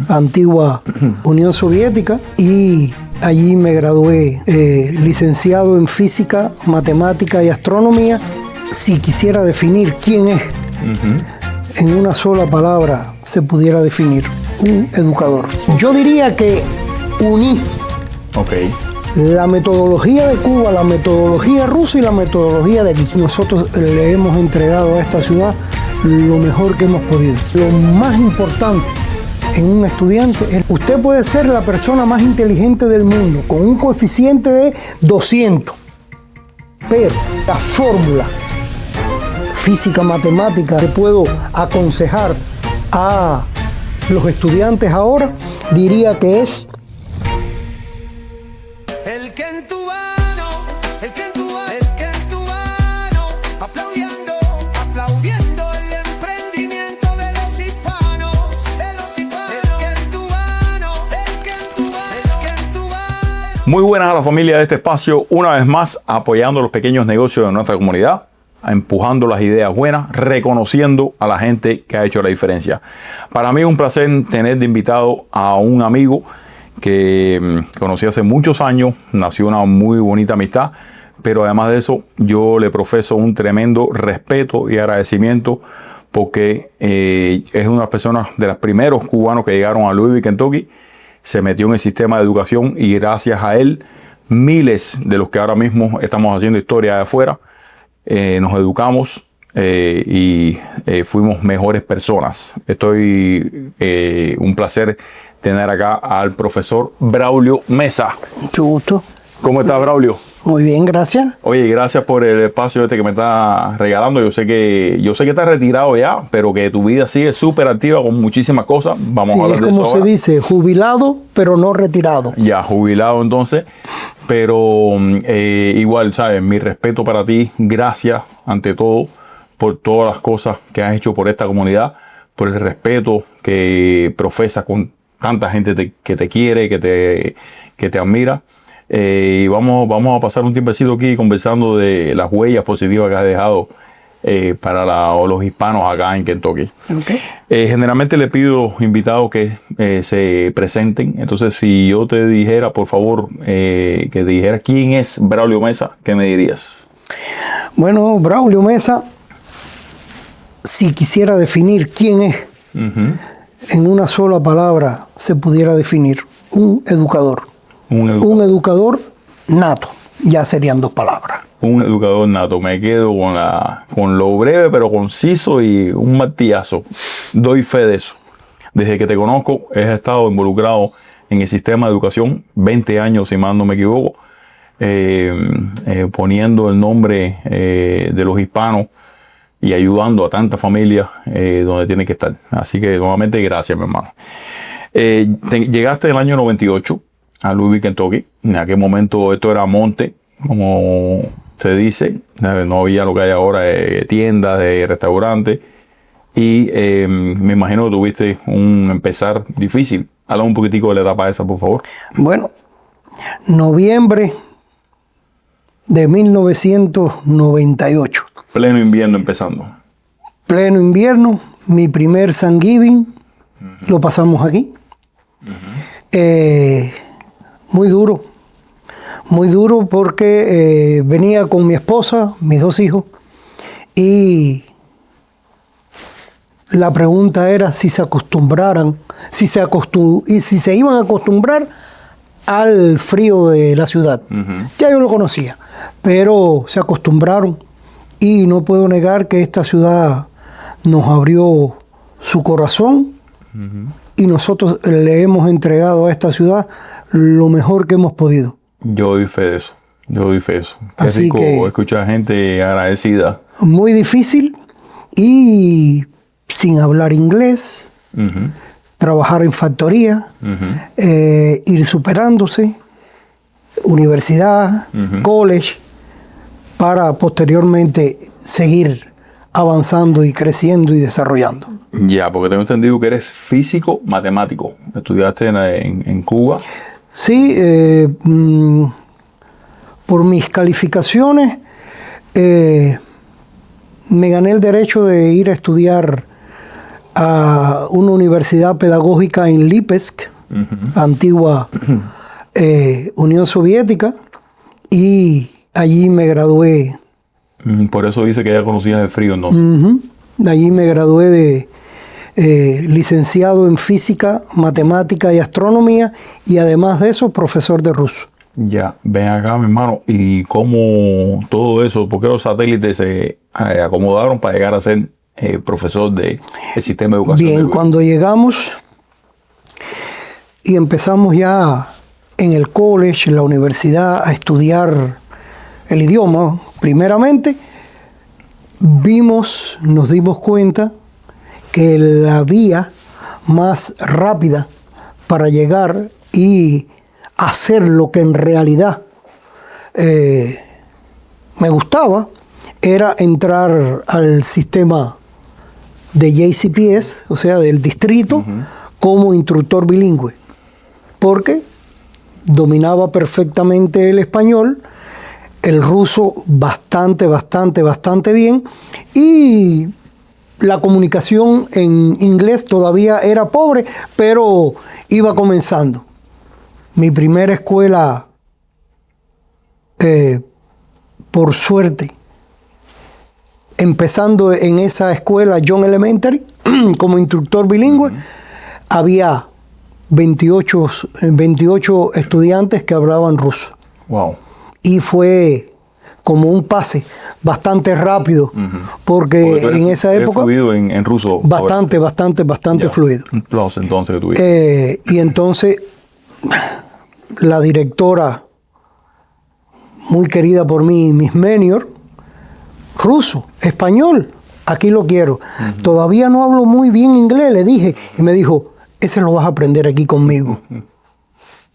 antigua Unión Soviética, y allí me gradué licenciado en física, matemática y astronomía. Si quisiera definir quién es, en una sola palabra se pudiera definir: un educador. Yo diría que uní la metodología de Cuba, la metodología rusa y la metodología de aquí. Nosotros le hemos entregado a esta ciudad lo mejor que hemos podido. Lo más importante en un estudiante es: usted puede ser la persona más inteligente del mundo, con un coeficiente de 200, pero la fórmula física, matemática que puedo aconsejar a los estudiantes ahora, diría que es el Kentubano, el Kentubano, el Kentubano, aplaudiendo el emprendimiento de los hispanos, el Kentubano, el Kentubano, el Kentubano. Muy buenas a la familia de este espacio, una vez más apoyando los pequeños negocios de nuestra comunidad, empujando las ideas buenas, reconociendo a la gente que ha hecho la diferencia. Para mí es un placer tener de invitado a un amigo que conocí hace muchos años, nació una muy bonita amistad, pero además de eso yo le profeso un tremendo respeto y agradecimiento porque es una de las personas, de los primeros cubanos que llegaron a Louisville, Kentucky, se metió en el sistema de educación y gracias a él miles de los que ahora mismo estamos haciendo historia de afuera nos educamos y fuimos mejores personas. Un placer tener acá al profesor Braulio Mesa. mucho gusto. ¿Cómo estás, Braulio? Muy bien, gracias. Oye, gracias por el espacio que me estás regalando. Yo sé que estás retirado ya, pero que tu vida sigue súper activa con muchísimas cosas. Vamos a hablar de eso ahora. Es como se dice, jubilado, pero no retirado. Ya, jubilado entonces. Pero igual, ¿sabes? Mi respeto para ti. Gracias, ante todo, por todas las cosas que has hecho por esta comunidad, por el respeto que profesas con tanta gente que te quiere, que te admira. Y vamos a pasar un tiempecito aquí conversando de las huellas positivas que has dejado para los hispanos acá en Kentucky. Generalmente le pido a los invitados que se presenten. Entonces, si yo te dijera, por favor, que dijera quién es Braulio Mesa, ¿qué me dirías? Bueno, Braulio Mesa, si quisiera definir quién es, en una sola palabra se pudiera definir: un educador. Un educador nato. Ya serían dos palabras. Un educador nato. Me quedo con lo breve pero conciso y un martillazo. Doy fe de eso. Desde que te conozco, he estado involucrado en el sistema de educación 20 años, si mal no me equivoco, poniendo el nombre de los hispanos y ayudando a tantas familias donde tienen que estar. Así que nuevamente gracias, mi hermano. Llegaste en el año 98 a Louisville, Kentucky. En aquel momento esto era monte, como se dice. No había lo que hay ahora, tiendas, restaurantes. Y me imagino que tuviste un empezar difícil. Habla un poquitico de la etapa esa, por favor. Bueno, noviembre de 1998. Pleno invierno empezando. Pleno invierno, mi primer Thanksgiving lo pasamos aquí. Muy duro porque venía con mi esposa, mis dos hijos, y la pregunta era si se acostumbraran, si se iban a acostumbrar al frío de la ciudad. Ya yo lo conocía, pero se acostumbraron y no puedo negar que esta ciudad nos abrió su corazón y nosotros le hemos entregado a esta ciudad lo mejor que hemos podido. Yo doy fe de eso. Qué rico escuchar gente agradecida. Muy difícil y sin hablar inglés, trabajar en factoría, ir superándose, universidad, college, para posteriormente seguir avanzando y creciendo y desarrollando. Ya, porque tengo entendido que eres físico matemático. ¿Estudiaste en Cuba? Sí, por mis calificaciones me gané el derecho de ir a estudiar a una universidad pedagógica en Lipetsk, antigua Unión Soviética, y allí me gradué. Por eso dice que ya conocías el frío, ¿no? Allí me gradué de licenciado en física, matemática y astronomía, y además de eso, profesor de ruso. Ya, ven acá, mi hermano, y cómo todo eso, ¿por qué los satélites se acomodaron para llegar a ser profesor del sistema de educación? Bien, cuando llegamos y empezamos ya en el college, en la universidad, a estudiar el idioma, primeramente, nos dimos cuenta que la vía más rápida para llegar y hacer lo que en realidad me gustaba era entrar al sistema de JCPS, o sea, del distrito, como instructor bilingüe, porque dominaba perfectamente el español, el ruso bastante bien, y la comunicación en inglés todavía era pobre, pero iba comenzando. Mi primera escuela, por suerte, empezando en esa escuela John Elementary, como instructor bilingüe, había 28 estudiantes que hablaban ruso. Wow. Y fue como un pase bastante rápido, porque en esa época... fluido en ruso. Bastante fluido. Un plus entonces que tuviste. Y entonces la directora, muy querida por mí, Miss Menior, ruso, español, aquí lo quiero. Todavía no hablo muy bien inglés, le dije, y me dijo, ese lo vas a aprender aquí conmigo.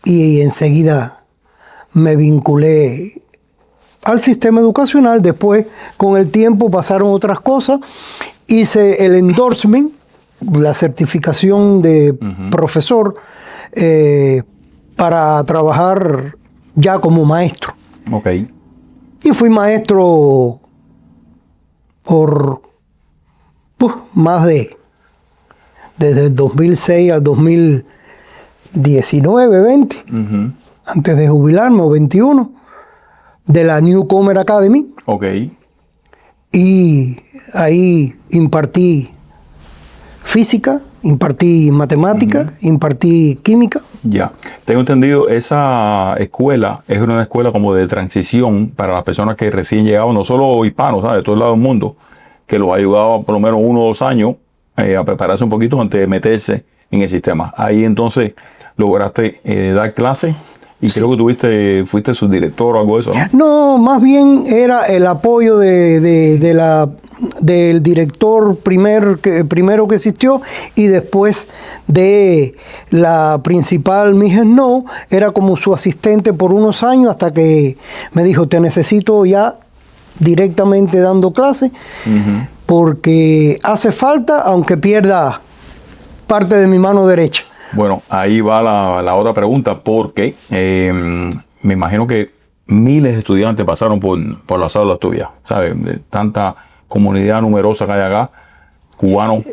Y enseguida me vinculé al sistema educacional. Después, con el tiempo, pasaron otras cosas. Hice el endorsement, la certificación de profesor, para trabajar ya como maestro. Ok. Y fui maestro por más desde el 2006 al 2019, 20, antes de jubilarme, o 21, de la Newcomer Academy. Ok. Y ahí impartí física, impartí matemática, impartí química. Ya. Tengo entendido, esa escuela es una escuela como de transición para las personas que recién llegaban, no solo hispanos, ¿sabes? De todo el lado del mundo, que los ayudaba por lo menos 1 o 2 años a prepararse un poquito antes de meterse en el sistema. Ahí entonces lograste dar clases y sí, creo que fuiste subdirector o algo de eso, ¿no? No, más bien era el apoyo del director primero que existió, y después de la principal, Miss Snow, era como su asistente por unos años, hasta que me dijo, te necesito ya directamente dando clases, porque hace falta, aunque pierda parte de mi mano derecha. Bueno, ahí va la otra pregunta, porque me imagino que miles de estudiantes pasaron por las aulas tuyas, ¿sabes? De tanta comunidad numerosa que hay acá, cubanos,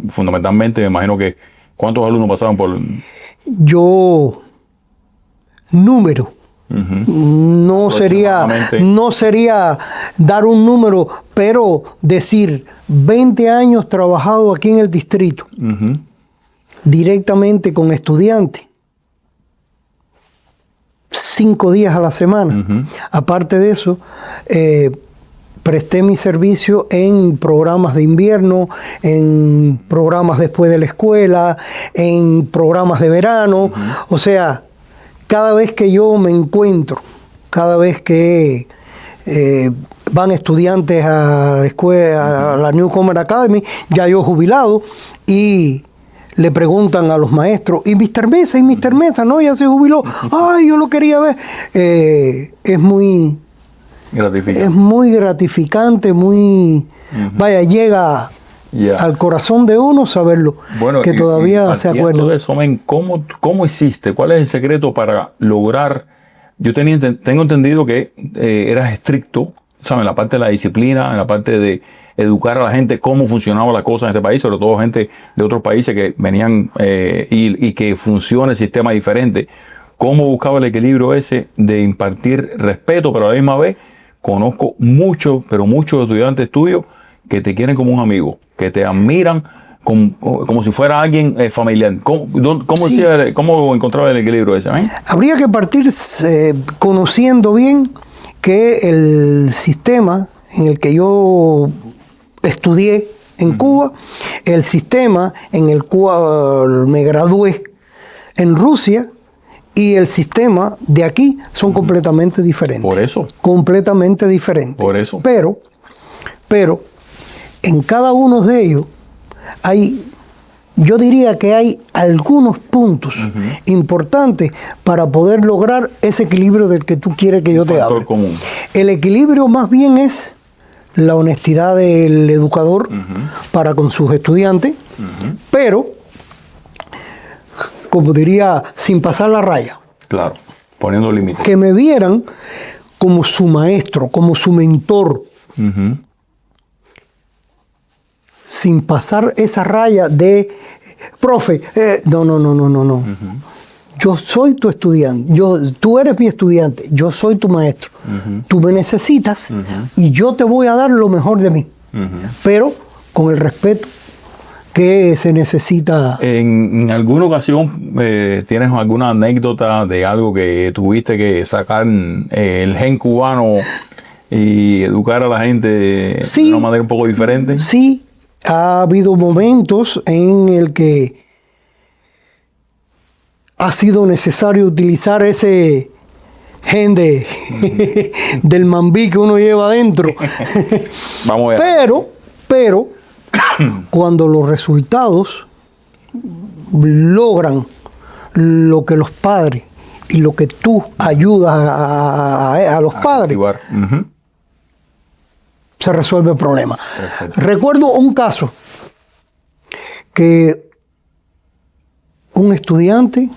fundamentalmente, me imagino que, ¿cuántos alumnos pasaron por...? Yo, número, no sería dar un número, pero decir 20 años trabajado aquí en el distrito, directamente con estudiantes, 5 días a la semana. Aparte de eso, presté mi servicio en programas de invierno, en programas después de la escuela, en programas de verano. O sea, cada vez que yo me encuentro, cada vez que van estudiantes a la escuela, a la Newcomer Academy, ya yo jubilado, y le preguntan a los maestros, ¿y Mr. Mesa? No, ya se jubiló. Ay, yo lo quería ver. Es muy gratificante, vaya, llega al corazón de uno saberlo, bueno, que todavía se acuerda. De eso, ¿cómo hiciste? ¿Cuál es el secreto para lograr? Yo tengo entendido que eras estricto, ¿sabes? En la parte de la disciplina, en la parte de educar a la gente cómo funcionaba la cosa en este país, sobre todo gente de otros países que venían y que funciona el sistema diferente. ¿Cómo buscaba el equilibrio ese de impartir respeto, pero a la misma vez conozco muchos, pero muchos estudiantes tuyos que te quieren como un amigo, que te admiran como si fuera alguien familiar? ¿Cómo encontraba el equilibrio ese? Habría que partir conociendo bien que el sistema en el que yo estudié en Cuba, el sistema en el cual me gradué en Rusia y el sistema de aquí son completamente diferentes. Por eso. Completamente diferentes. Por eso. Pero en cada uno de ellos yo diría que hay algunos puntos importantes para poder lograr ese equilibrio del que tú quieres que yo te hable. Común. El equilibrio más bien es la honestidad del educador para con sus estudiantes, pero, como diría, sin pasar la raya. Claro, poniendo límites. Que me vieran como su maestro, como su mentor. Sin pasar esa raya de, profe, no. Yo soy tu estudiante, tú eres mi estudiante, yo soy tu maestro. Tú me necesitas y yo te voy a dar lo mejor de mí, pero con el respeto que se necesita. ¿En alguna ocasión tienes alguna anécdota de algo que tuviste que sacar el gen cubano y educar a la gente de una manera un poco diferente? Sí. Ha habido momentos en el que ha sido necesario utilizar ese gen del mambí que uno lleva adentro. Vamos a ver. Pero cuando los resultados logran lo que los padres y lo que tú ayudas a los padres, se resuelve el problema. Perfecto. Recuerdo un caso que un estudiante,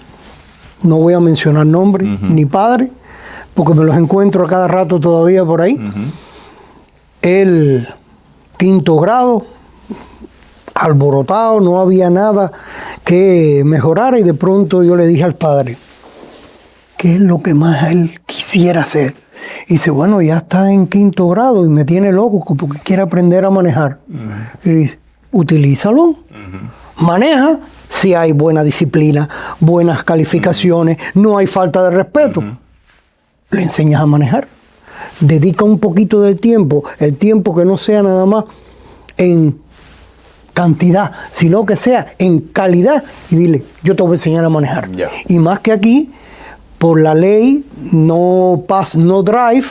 no voy a mencionar nombre ni padre, porque me los encuentro a cada rato todavía por ahí, el 5º grado, alborotado, no había nada que mejorara, y de pronto yo le dije al padre, ¿qué es lo que más él quisiera hacer? Y dice, bueno, ya está en 5º grado y me tiene loco porque quiere aprender a manejar. Y dice, utilízalo, maneja, si hay buena disciplina, buenas calificaciones, no hay falta de respeto. Le enseñas a manejar. Dedica un poquito del tiempo, el tiempo que no sea nada más en cantidad, sino que sea en calidad, y dile, yo te voy a enseñar a manejar. Y más que aquí, por la ley no pass, no drive,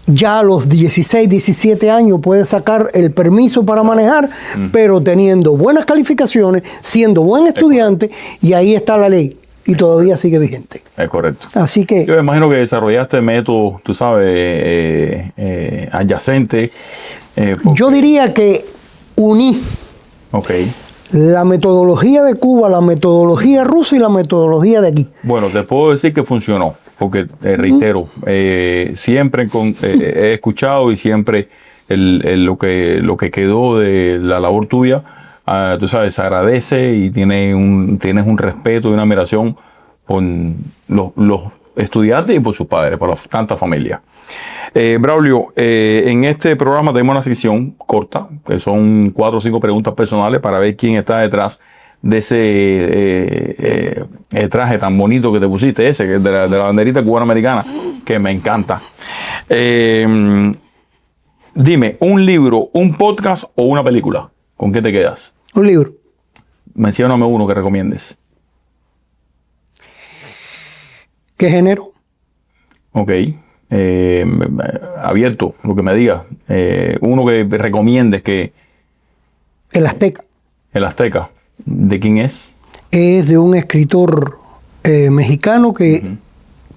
ya a los 16, 17 años puedes sacar el permiso para manejar, pero teniendo buenas calificaciones, siendo buen estudiante, y ahí está la ley, y todavía sigue vigente. Es correcto. Así que... Yo me imagino que desarrollaste métodos, tú sabes, adyacentes. Yo diría que uní la metodología de Cuba, la metodología rusa y la metodología de aquí. Bueno, te puedo decir que funcionó, porque reitero, siempre he escuchado y siempre lo que quedó de la labor tuya, tú sabes, se agradece y tienes un respeto y una admiración por los estudiantes y por sus padres, por tanta familia. Braulio, en este programa tenemos una sección corta, que son 4 o 5 preguntas personales para ver quién está detrás de ese traje tan bonito que te pusiste, ese que es de la banderita cubano-americana, que me encanta. Dime, un libro, un podcast o una película, ¿con qué te quedas? Un libro. Mencióname uno que recomiendes. ¿Qué género? Ok. Abierto, lo que me digas. Uno que recomiendes que... El Azteca. El Azteca. ¿De quién es? Es de un escritor mexicano que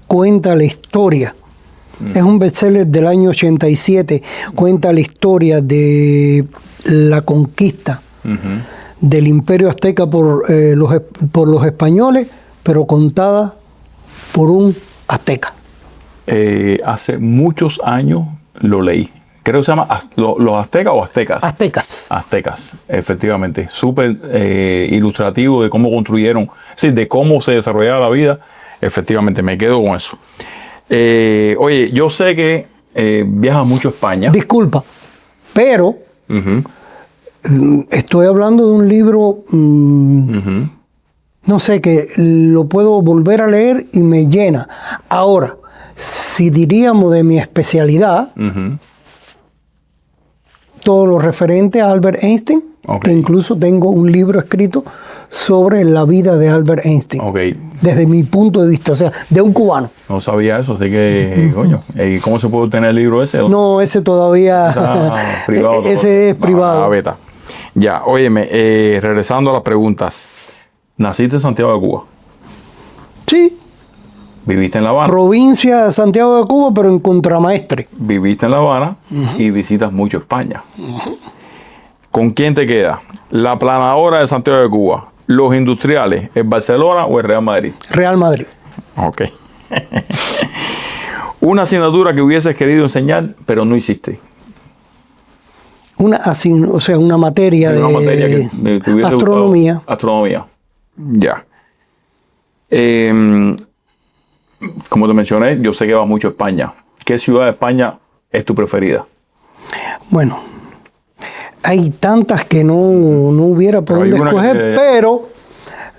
cuenta la historia. Es un bestseller del año 87. Cuenta la historia de la conquista del Imperio Azteca por los españoles, pero contada por un azteca. Hace muchos años lo leí. creo que se llama los aztecas o aztecas. Aztecas. Aztecas, efectivamente. Súper ilustrativo de cómo construyeron, sí, de cómo se desarrollaba la vida. Efectivamente, me quedo con eso. Oye, yo sé que viajas mucho a España. Disculpa, pero estoy hablando de un libro, no sé, que lo puedo volver a leer y me llena. Ahora, si diríamos de mi especialidad, todo lo referente a Albert Einstein, que incluso tengo un libro escrito sobre la vida de Albert Einstein, desde mi punto de vista, o sea, de un cubano. No sabía eso, así que, coño, ¿cómo se puede obtener el libro ese? No, ese todavía, privado, ese es privado. Beta. Ya, óyeme, regresando a las preguntas, ¿naciste en Santiago de Cuba? Sí. ¿Viviste en La Habana? Provincia de Santiago de Cuba, pero en Contramaestre. Viviste en La Habana y visitas mucho España. ¿Con quién te queda? ¿La planadora de Santiago de Cuba, los industriales, el Barcelona o el Real Madrid? Real Madrid. Ok. Una asignatura que hubieses querido enseñar, pero no hiciste. Una materia Una materia que te hubiese astronomía. gustado. Astronomía. Ya. Como te mencioné, yo sé que vas mucho a España. ¿Qué ciudad de España es tu preferida? Bueno, hay tantas que no hubiera por dónde escoger, pero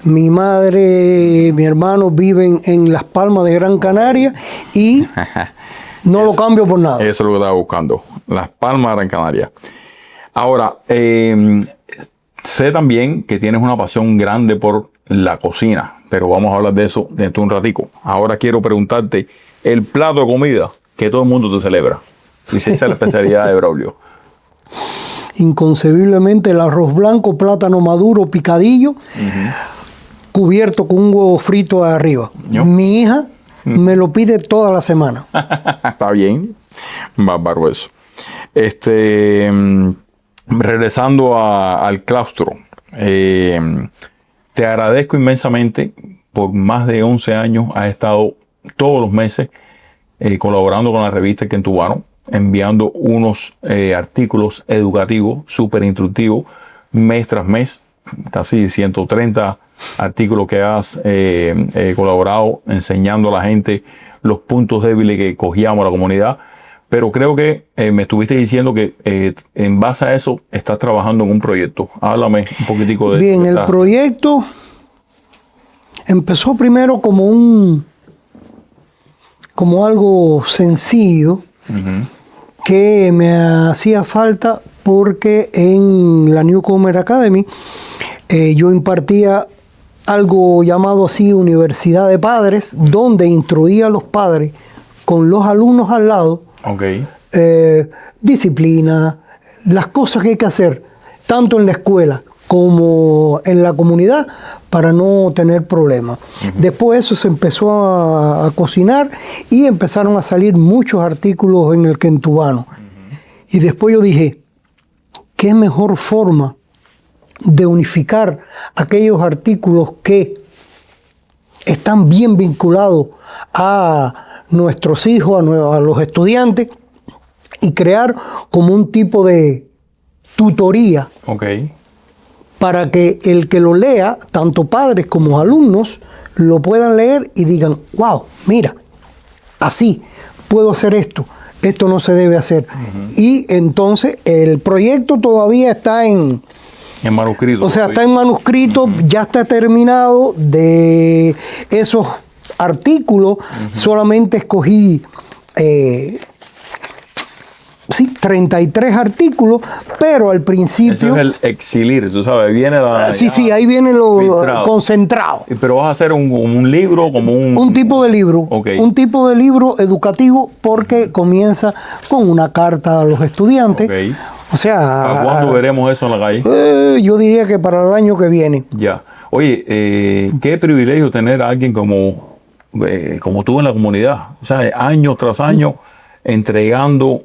mi madre, mi hermano viven en Las Palmas de Gran Canaria y no lo cambio por nada. Eso es lo que estaba buscando. Las Palmas de Gran Canaria. Ahora, sé también que tienes una pasión grande por la cocina, pero vamos a hablar de eso dentro de un ratico. Ahora quiero preguntarte el plato de comida que todo el mundo te celebra. Y si esa es la especialidad de Braulio. Inconcebiblemente el arroz blanco, plátano maduro, picadillo, cubierto con un huevo frito arriba. ¿Yo? Mi hija me lo pide toda la semana. Está bien. Bárbaro eso. Regresando al claustro. Te agradezco inmensamente. Por más de 11 años has estado todos los meses colaborando con la revista El Quentubano, enviando unos artículos educativos súper instructivos mes tras mes, casi 130 artículos que has colaborado enseñando a la gente los puntos débiles que cogíamos a la comunidad. Pero creo que me estuviste diciendo que en base a eso estás trabajando en un proyecto. Háblame un poquitico de eso. Bien, el proyecto empezó primero como algo sencillo que me hacía falta porque en la Newcomer Academy yo impartía algo llamado así Universidad de Padres, donde instruía a los padres con los alumnos al lado. Disciplina, las cosas que hay que hacer, tanto en la escuela como en la comunidad, para no tener problemas. Después eso se empezó a cocinar y empezaron a salir muchos artículos en El Quentubano. Y después yo dije, ¿qué mejor forma de unificar aquellos artículos que están bien vinculados a nuestros hijos, a los estudiantes, y crear como un tipo de tutoría para que el que lo lea, tanto padres como alumnos, lo puedan leer y digan, wow, mira, así puedo hacer esto no se debe hacer. Y entonces el proyecto todavía está en manuscrito. O sea, está en manuscrito, ya está terminado. De esos artículos, solamente escogí 33 artículos, pero al principio... Eso es el exilir, tú sabes, viene la... Sí, ahí viene lo concentrado. Pero vas a hacer un libro, como un tipo de libro, un tipo de libro educativo, porque comienza con una carta a los estudiantes. O sea... ¿Cuándo veremos eso en la calle? Yo diría que para el año que viene. Ya. Oye, qué privilegio tener a alguien como tú en la comunidad. O sea, año tras año entregando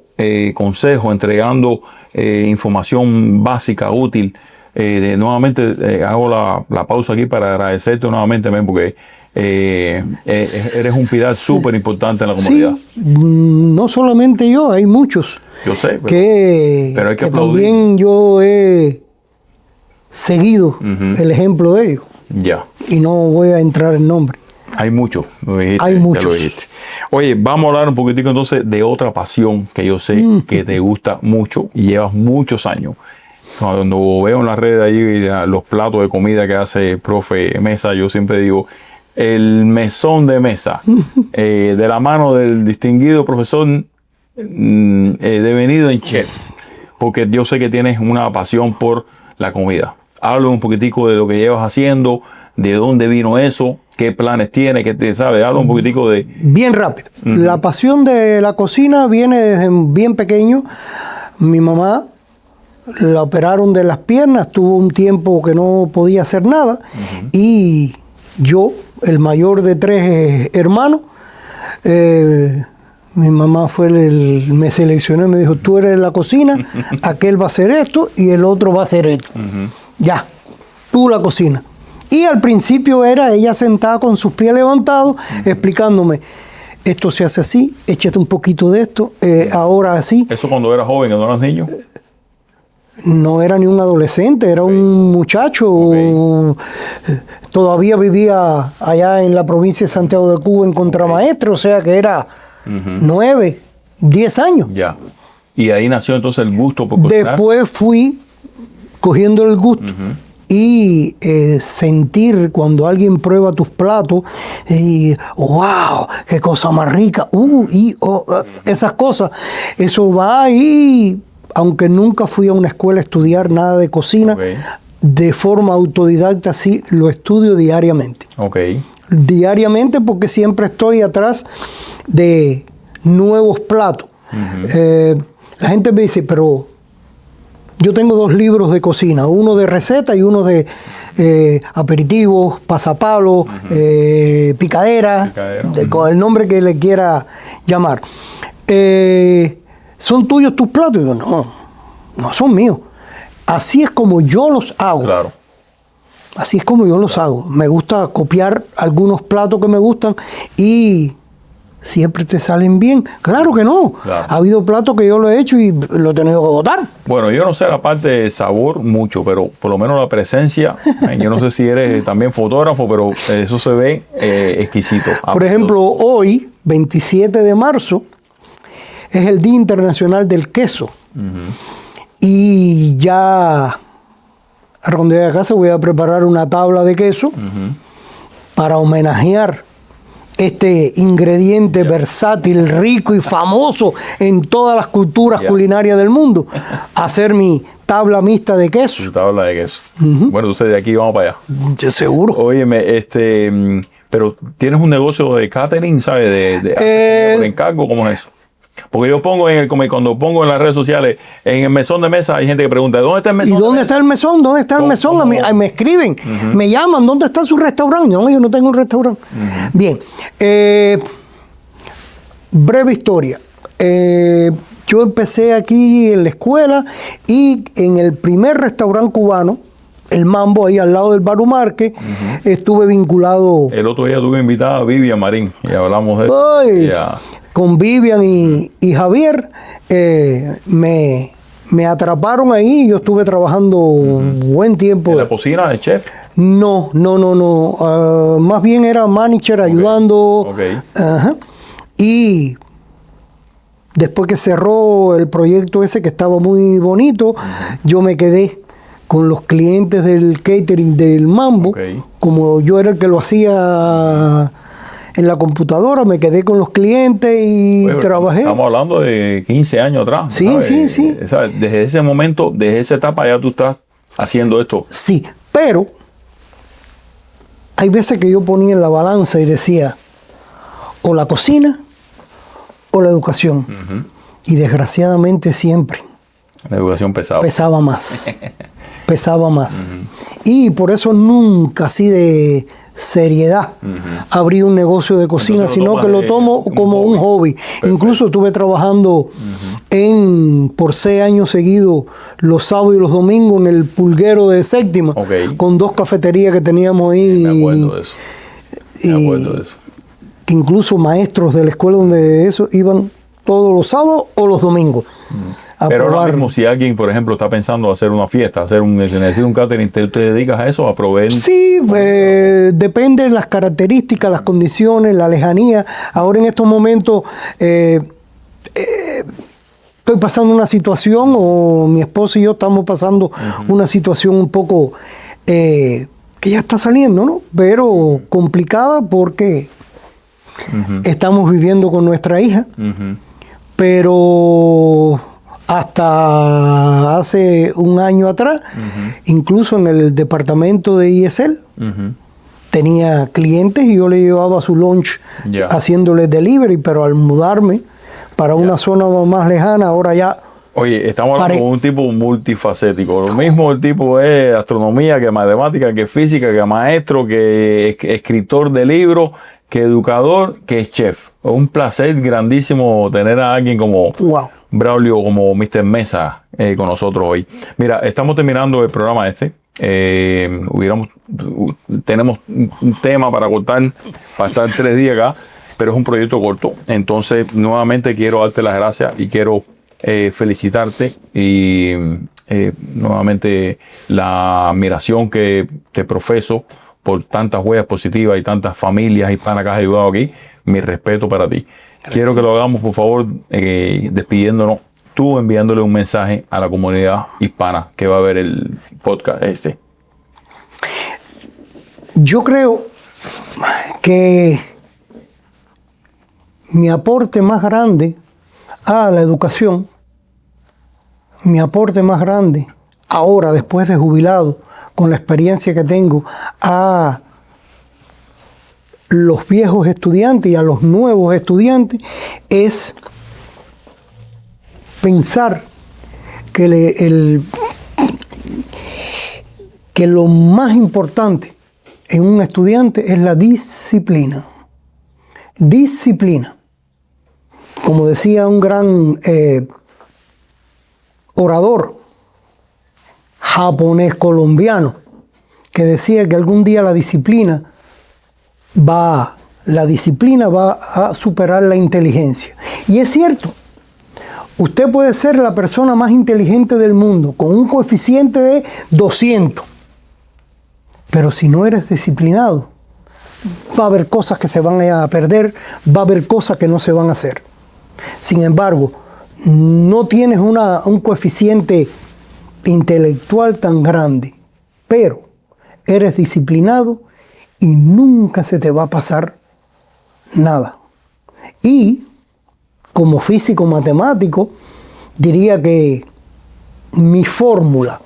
consejos, entregando información básica, útil. Nuevamente hago la pausa aquí para agradecerte nuevamente, porque eres un pilar súper importante en la comunidad. Sí, no solamente yo, hay muchos. Yo sé, pero hay que también yo he seguido el ejemplo de ellos. Ya. Y no voy a entrar en nombre. Hay muchos, lo dijiste, hay muchos. ya lo dijiste. Oye, vamos a hablar un poquitico entonces de otra pasión que yo sé que te gusta mucho y llevas muchos años. Cuando veo en las redes ahí los platos de comida que hace profe Mesa, yo siempre digo, el mesón de Mesa, de la mano del distinguido profesor devenido en chef, porque yo sé que tienes una pasión por la comida. Habla un poquitico de lo que llevas haciendo, de dónde vino eso, qué planes tienes, qué te sabes. Habla un poquitico de... Bien rápido. La pasión de la cocina viene desde bien pequeño. Mi mamá la operaron de las piernas, tuvo un tiempo que no podía hacer nada y yo, el mayor de 3 hermanos, mi mamá me seleccionó y me dijo, tú eres de la cocina, aquel va a hacer esto y el otro va a hacer esto. Ya, tú la cocina. Y al principio era ella sentada con sus pies levantados, explicándome, esto se hace así, échate un poquito de esto, ahora así. ¿Eso cuando eras joven, cuando eras niño? No era ni un adolescente, era un muchacho. Todavía vivía allá en la provincia de Santiago de Cuba en Contramaestre, o sea que era 9, 10 años. Ya. Y ahí nació entonces el gusto por cocinar. Después fui cogiendo el gusto y sentir cuando alguien prueba tus platos y wow, qué cosa más rica, esas cosas. Eso va ahí. Aunque nunca fui a una escuela a estudiar nada de cocina, de forma autodidacta sí lo estudio diariamente. Diariamente porque siempre estoy atrás de nuevos platos. La gente me dice, pero yo tengo 2 libros de cocina, uno de receta y uno de aperitivos, pasapalo, picadera, con el nombre que le quiera llamar. ¿Son tuyos tus platos? Y yo, no son míos. Así es como yo los hago. Claro. Así es como yo los hago. Me gusta copiar algunos platos que me gustan y siempre te salen bien. Claro que no. Claro. Ha habido platos que yo lo he hecho y lo he tenido que botar. Bueno, yo no sé la parte de sabor mucho, pero por lo menos la presencia, yo no sé si eres también fotógrafo, pero eso se ve exquisito. Por ejemplo, hoy, 27 de marzo, es el Día Internacional del Queso. Y ya, cuando llegue a casa, voy a preparar una tabla de queso para homenajear este ingrediente versátil, rico y famoso en todas las culturas culinarias del mundo. Hacer mi tabla mixta de queso. Tu tabla de queso. Bueno, entonces de aquí vamos para allá. Yo seguro. Óyeme, pero tienes un negocio de catering, ¿sabes? Por encargo, ¿cómo es eso? Porque yo pongo cuando pongo en las redes sociales, en el mesón de Mesa, hay gente que pregunta, ¿dónde está el mesón? ¿Y dónde está el mesón? ¿Dónde está el mesón? Me escriben, me llaman, ¿dónde está su restaurante? No, yo no tengo un restaurante. Bien, breve historia. Yo empecé aquí en la escuela y en el primer restaurante cubano, el Mambo, ahí al lado del Barumarque, estuve vinculado. El otro día tuve invitada a Vivian Marín y hablamos de eso. Con Vivian y Javier, me atraparon ahí y yo estuve trabajando buen tiempo. ¿En la cocina de chef? No. Más bien era manager ayudando. Y después que cerró el proyecto ese que estaba muy bonito, yo me quedé con los clientes del catering del Mambo. Como yo era el que lo hacía en la computadora, me quedé con los clientes y trabajé. Estamos hablando de 15 años atrás. Sí. ¿Sabes? Desde ese momento, desde esa etapa ya tú estás haciendo esto. Sí, pero hay veces que yo ponía en la balanza y decía, o la cocina o la educación. Y desgraciadamente siempre la educación pesaba más. Pesaba más. Y por eso nunca así de seriedad abrí un negocio de cocina, sino que lo tomo como un hobby. Incluso estuve trabajando por 6 años seguidos, los sábados y los domingos, en el Pulguero de Séptima, con 2 cafeterías que teníamos ahí. Me acuerdo de eso. Me acuerdo de eso. Que incluso maestros de la escuela donde eso iban todos los sábados o los domingos. A Pero ahora probar. mismo, si alguien, por ejemplo, está pensando hacer una fiesta, se necesita un catering, ¿te dedicas a eso, a proveer? Sí, depende de las características, las condiciones, la lejanía. Ahora en estos momentos estoy pasando una situación, o mi esposa y yo estamos pasando una situación un poco que ya está saliendo, ¿no? Pero complicada porque estamos viviendo con nuestra hija, pero hasta hace un año atrás, incluso en el departamento de ISL, tenía clientes y yo le llevaba su lunch haciéndole delivery, pero al mudarme para una zona más lejana, ahora ya... Oye, estamos hablando de un tipo multifacético. Lo mismo el tipo es astronomía, que matemática, que física, que maestro, que escritor de libros, que educador, que chef. Es un placer grandísimo tener a alguien como Braulio, como Mr. Mesa con nosotros hoy. Mira, estamos terminando el programa tenemos un tema para cortar, para estar 3 días acá, pero es un proyecto corto. Entonces, nuevamente quiero darte las gracias y quiero felicitarte y nuevamente la admiración que te profeso por tantas huellas positivas y tantas familias hispanas que has ayudado aquí. Mi respeto para ti. Gracias. Quiero que lo hagamos, por favor, despidiéndonos, tú enviándole un mensaje a la comunidad hispana que va a ver el podcast Yo creo que mi aporte más grande a la educación, mi aporte más grande ahora, después de jubilado, con la experiencia que tengo, a los viejos estudiantes y a los nuevos estudiantes, es pensar que lo más importante en un estudiante es la disciplina. Disciplina. Como decía un gran orador japonés colombiano, que decía que algún día la disciplina va a superar la inteligencia. Y es cierto, usted puede ser la persona más inteligente del mundo, con un coeficiente de 200, pero si no eres disciplinado, va a haber cosas que se van a perder, va a haber cosas que no se van a hacer. Sin embargo, no tienes un coeficiente intelectual tan grande, pero eres disciplinado y nunca se te va a pasar nada. Y como físico matemático, diría que mi fórmula,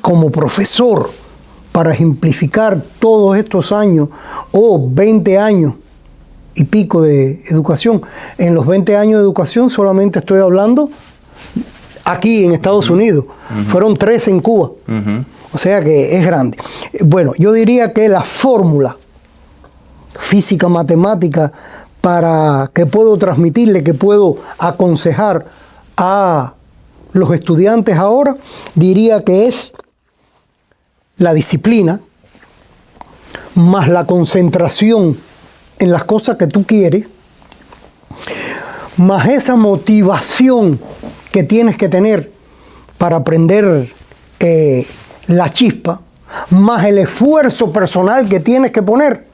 como profesor, para ejemplificar todos estos años, o 20 años y pico de educación. En los 20 años de educación solamente estoy hablando aquí en Estados Unidos. Fueron 13 en Cuba. O sea que es grande. Bueno, yo diría que la fórmula física, matemática, para que puedo transmitirle, que puedo aconsejar a los estudiantes ahora, diría que es la disciplina, más la concentración en las cosas que tú quieres, más esa motivación que tienes que tener para aprender la chispa, más el esfuerzo personal que tienes que poner,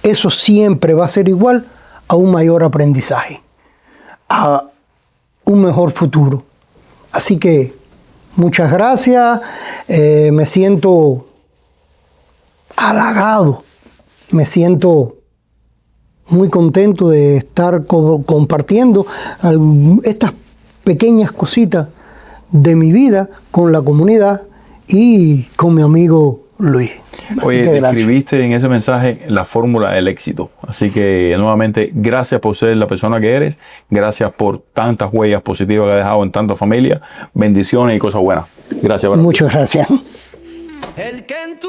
eso siempre va a ser igual a un mayor aprendizaje, a un mejor futuro. Así que muchas gracias, me siento halagado, me siento muy contento de estar compartiendo estas pequeñas cositas de mi vida con la comunidad y con mi amigo Luis. Oye, describiste en ese mensaje la fórmula del éxito. Así que nuevamente, gracias por ser la persona que eres. Gracias por tantas huellas positivas que has dejado en tantas familias. Bendiciones y cosas buenas. Gracias. Muchas gracias. El que en tu